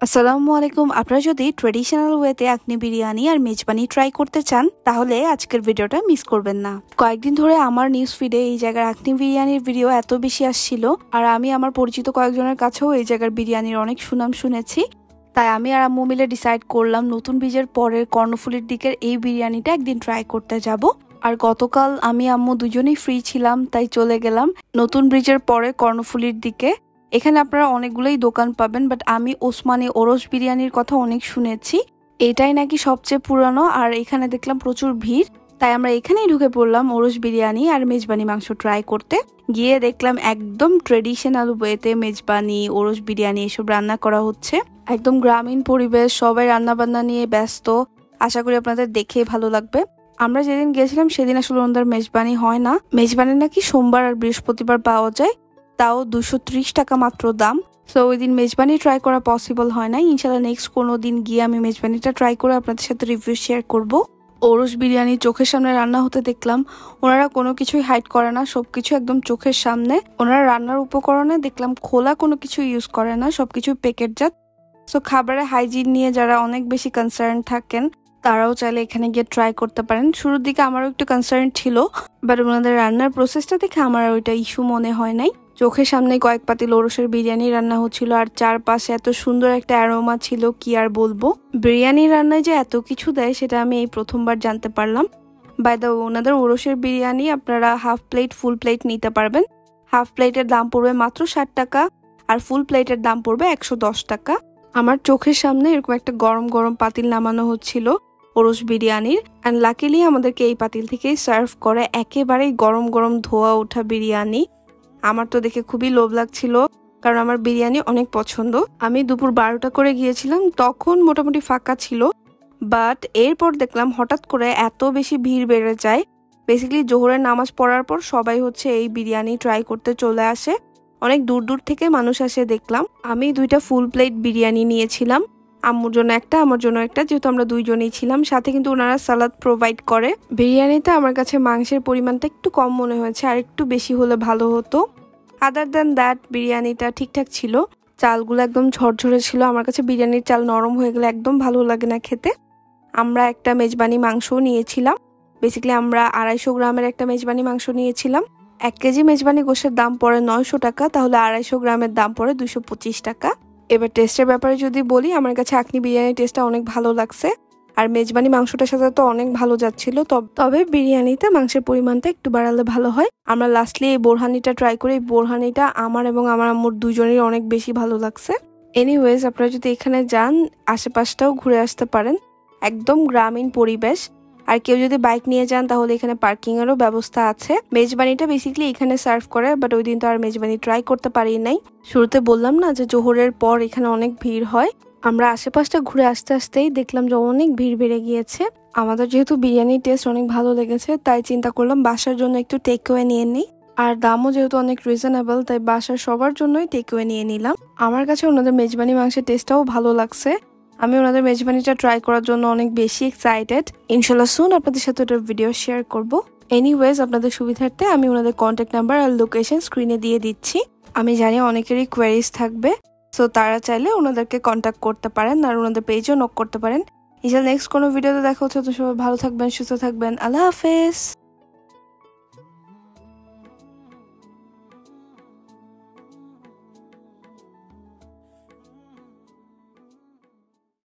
আসসালামু আলাইকুম। আপনারা যদি ট্রেডিশনাল ওয়েতে আখনি বিরিয়ানি আর মেজবানি ট্রাই করতে চান তাহলে আজকের ভিডিওটা মিস করবেন না। কয়েকদিন ধরে আমার নিউজ ফিডে এই জায়গার আখনি বিরিয়ানির ভিডিও এত বেশি আসছিল, আর আমি আমার পরিচিত কয়েকজনের কাছেও এই জায়গার বিরিয়ানির অনেক সুনাম শুনেছি। তাই আমি আর আম্মু মিলে ডিসাইড করলাম নতুন ব্রিজের পরের কর্ণফুলীর দিকের এই বিরিয়ানিটা একদিন ট্রাই করতে যাব। আর গতকাল আমি আম্মু দুজনেই ফ্রি ছিলাম, তাই চলে গেলাম নতুন ব্রিজের পরে কর্ণফুলীর দিকে। এখানে আপনারা অনেকগুলোই দোকান পাবেন, বাট আমি ওসমানী ওরস বিরিয়ানির কথা অনেক শুনেছি। এটাই নাকি সবচেয়ে পুরানো, আর এখানে দেখলাম প্রচুর ভিড়। তাই আমরা এখানেই ঢুকে পড়লাম ওরস বিরিয়ানি আর মেজবানি মাংস ট্রাই করতে। গিয়ে দেখলাম একদম ট্রেডিশনাল ওয়েতে মেজবানি ওরস বিরিয়ানি এসব রান্না করা হচ্ছে। একদম গ্রামীণ পরিবেশ, সবাই রান্না বান্না নিয়ে ব্যস্ত। আশা করি আপনাদের দেখে ভালো লাগবে। আমরা যেদিন গিয়েছিলাম সেদিন আসলে ওনাদের মেজবানি হয় না। মেজবানি নাকি সোমবার আর বৃহস্পতিবার পাওয়া যায়, তাও 230 টাকা মাত্র দাম। সো ওই দিন মেজবানি ট্রাই করা পসিবল হয় না। ইনশাল্লাহ নেক্সট কোনো দিন গিয়ে আমি মেজবানিটা ট্রাই করে আপনাদের সাথে রিভিউ শেয়ার করব। ওরস বিরিয়ানি চোখের সামনে রান্না হতে দেখলাম। ওনারা কোনো কিছুই হাইড করে না, সবকিছু একদম চোখের সামনে। ওনারা রান্নার উপকরণে দেখলাম খোলা কোনো কিছু ইউজ করে না, সবকিছু প্যাকেটজাত। সো খাবারের হাইজিন নিয়ে যারা অনেক বেশি কনসার্ন থাকেন তারাও চাইলে এখানে গিয়ে ট্রাই করতে পারেন। শুরুর দিকে আমারও একটু কনসার্ন ছিল, বাট ওনাদের রান্নার প্রসেসটা দেখে আমার ওইটা ইস্যু মনে হয় নাই। চোখের সামনে কয়েক পাতিল ওরসের বিরিয়ানি রান্না হচ্ছিল, আর চারপাশে এত সুন্দর একটা অ্যারোমা ছিল, কি আর বলবো। বিরিয়ানি রান্নায় যে এত কিছু দেয় সেটা আমি এই প্রথমবার জানতে পারলাম। বাই দ্য ওনাদের ওরসের বিরিয়ানি আপনারা হাফ প্লেট ফুল প্লেট নিতে পারবেন। হাফ প্লেটের দাম পড়বে মাত্র 60 টাকা, আর ফুল প্লেটের দাম পড়বে 110 টাকা। আমার চোখের সামনে এরকম একটা গরম গরম পাতিল নামানো হচ্ছিল ওরস বিরিয়ানির, অ্যান্ড লাকিলি আমাদেরকে এই পাতিল থেকেই সার্ভ করে একেবারেই গরম গরম ধোয়া ওঠা বিরিয়ানি। আমার তো দেখে খুবই লোভ লাগছিল, কারণ আমার বিরিয়ানি অনেক পছন্দ। আমি দুপুর 12টা করে গিয়েছিলাম, তখন মোটামুটি ফাঁকা ছিল। বাট এরপর দেখলাম হঠাৎ করে এত বেশি ভিড় বেড়ে যায়। বেসিক্যালি জোহরের নামাজ পড়ার পর সবাই এই বিরিয়ানি ট্রাই করতে চলে আসে। অনেক দূর দূর থেকে মানুষ আসে দেখলাম। আমি 2টা ফুল প্লেট বিরিয়ানি নিয়েছিলাম, আম্মুর জন্য একটা, আমার জন্য একটা, যেহেতু আমরা দুইজনেই ছিলাম। সাথে কিন্তু ওনারা সালাদ প্রোভাইড করে। বিরিয়ানিতে আমার কাছে মাংসের পরিমাণটা একটু কম মনে হয়েছে, আর একটু বেশি হলে ভালো হতো। আদার দ্যান দ্যাট বিরিয়ানিটা ঠিকঠাক ছিল। চালগুলো একদম ঝরঝরে ছিল। আমার কাছে বিরিয়ানির চাল নরম হয়ে গেলে একদম ভালো লাগে না খেতে। আমরা একটা মেজবানি মাংসও নিয়েছিলাম। বেসিক্যালি আমরা 250 গ্রামের একটা মেজবানি মাংস নিয়েছিলাম। 1 কেজি মেজবানি গোশের দাম পড়ে 900 টাকা, তাহলে 250 গ্রামের দাম পড়ে 225 টাকা। এবার টেস্টের ব্যাপারে যদি বলি, আমার কাছে আখনি বিরিয়ানির টেস্টটা অনেক ভালো লাগছে, আর মেজবানি মাংসটার সাথে তো অনেক ভালো যাচ্ছিল। তবে বিরিয়ানিতে মাংসের পরিমাণটা একটু বাড়ালে ভালো হয়। আমরা লাস্টলি এই বোরহানিটা ট্রাই করি। এই বোরহানিটা আমার এবং আমার আম্মুর দুজনেরই অনেক বেশি ভালো লাগছে। এনিওয়েজ, আপনারা যদি এখানে যান আশেপাশটাও ঘুরে আসতে পারেন। একদম গ্রামীণ পরিবেশ। আর কেউ যদি বাইক নিয়ে যান তাহলে এখানে পার্কিং এরও ব্যবস্থা আছে। মেজবানিটা বেসিক্যালি এখানে সার্ভ করে, বাট ওই দিন তো আর মেজবানি ট্রাই করতে পারি নাই। শুরুতে বললাম না যে জোহরের পর এখানে অনেক ভিড় হয়। আমরা আশেপাশটা ঘুরে আসতে আসতেই দেখলাম যে অনেক ভিড় বেড়ে গিয়েছে। আমাদের যেহেতু বিরিয়ানির টেস্ট অনেক ভালো লেগেছে, তাই চিন্তা করলাম বাসার জন্য একটু টেকওয়ে নিয়ে নিই। আর দামও যেহেতু অনেক রিজনেবল, তাই বাসার সবার জন্যই টেকওয়ে নিয়ে নিলাম। আমার কাছে ওনাদের মেজবানি মাংসের টেস্টটাও ভালো লাগছে। আমি ওনাদের মেজবানিটা ট্রাই করার জন্য অনেক বেশি এক্সাইটেড। ইনশাল্লাহ সুন আপনাদের সাথে ওটার ভিডিও শেয়ার করব। এনিওয়েজ, আপনাদের সুবিধার্থে আমি ওনাদের কন্ট্যাক্ট নাম্বার আর লোকেশন স্ক্রিনে দিয়ে দিচ্ছি। আমি জানি অনেকেরই কোয়ারিজ থাকবে, সো তারা চাইলে ওনাদেরকে কন্ট্যাক্ট করতে পারেন, আর ওনাদের পেজও নক করতে পারেন। ইনশাল্লাহ নেক্সট কোনো ভিডিওতে দেখা হচ্ছে। তো সবাই ভালো থাকবেন, সুস্থ থাকবেন। আল্লাহ হাফেজ।